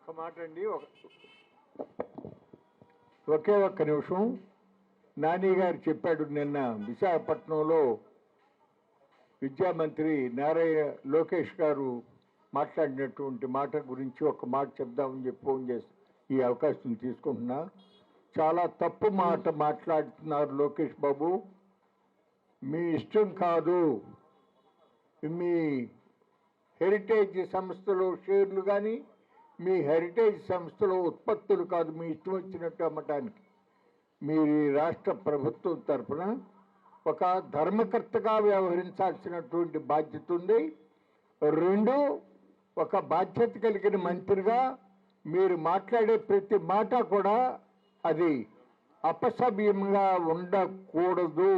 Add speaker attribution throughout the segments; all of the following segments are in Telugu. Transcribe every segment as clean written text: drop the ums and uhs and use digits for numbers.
Speaker 1: ఒక్క మాట అండి, ఒకే ఒక్క నిమిషం. నాని గారు చెప్పాడు నిన్న విశాఖపట్నంలో విద్యామంత్రి నారాయణ లోకేష్ గారు మాట్లాడినటువంటి మాట గురించి ఒక మాట చెప్దామని చెప్పి ఫోన్ చేసి ఈ అవకాశం తీసుకుంటున్నా. చాలా తప్పు మాట మాట్లాడుతున్నారు లోకేష్ బాబు. మీ ఇష్టం కాదు, మీ హెరిటేజ్ సంస్థలో షేర్లు కానీ మీ హెరిటేజ్ సంస్థలో ఉత్పత్తులు కాదు మీ ఇష్టం వచ్చినట్టు అమ్మటానికి. మీరు రాష్ట్ర ప్రభుత్వం తరఫున ఒక ధర్మకర్తగా వ్యవహరించాల్సినటువంటి బాధ్యత ఉంది. రెండు, ఒక బాధ్యత కలిగిన మంత్రిగా మీరు మాట్లాడే ప్రతి మాట కూడా అది అపసవ్యంగా ఉండకూడదు.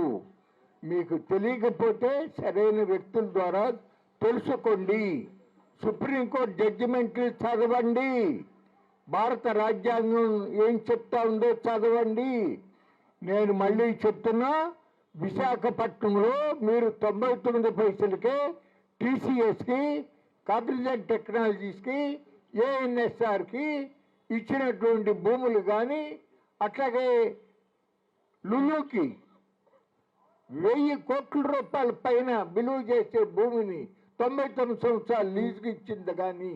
Speaker 1: మీకు తెలియకపోతే సరైన వ్యక్తుల ద్వారా తెలుసుకోండి. సుప్రీంకోర్టు జడ్జిమెంట్లు చదవండి. భారత రాజ్యాంగం ఏం చెప్తా ఉందో చదవండి. నేను మళ్ళీ చెప్తున్నా, విశాఖపట్నంలో మీరు 99 పైసలకే టీసీఎస్కి, కాగ్నిజెంట్ టెక్నాలజీస్కి, ఏఎన్ఎస్ఆర్కి ఇచ్చినటువంటి భూములు కానీ, అట్లాగే లులుకి 1000 కోట్ల రూపాయల పైన విలువ చేసే భూమిని 99 సంవత్సరాలు లీజుకి ఇచ్చింది. కానీ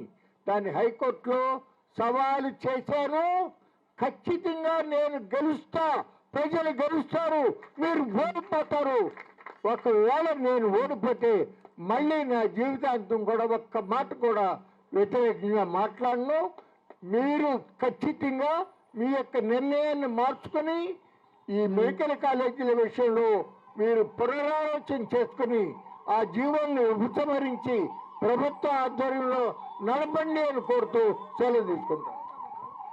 Speaker 1: దాన్ని హైకోర్టులో సవాలు చేశాను. ఖచ్చితంగా నేను గెలుస్తా, ప్రజలు గెలుస్తారు, మీరు ఓడిపోతారు. ఒకవేళ నేను ఓడిపోతే మళ్ళీ నా జీవితాంతం కూడా ఒక్క మాట కూడా వ్యతిరేకంగా మాట్లాడను. మీరు ఖచ్చితంగా మీ యొక్క నిర్ణయాన్ని మార్చుకొని ఈ మెడికల్ కాలేజీల విషయంలో మీరు పునరాలోచన చేసుకుని ఆ జీవోల్ని ఉపసంహరించి ప్రభుత్వ ఆధ్వర్యంలో నడపండి అని కోరుతూ సెలవు తీసుకుంటాను.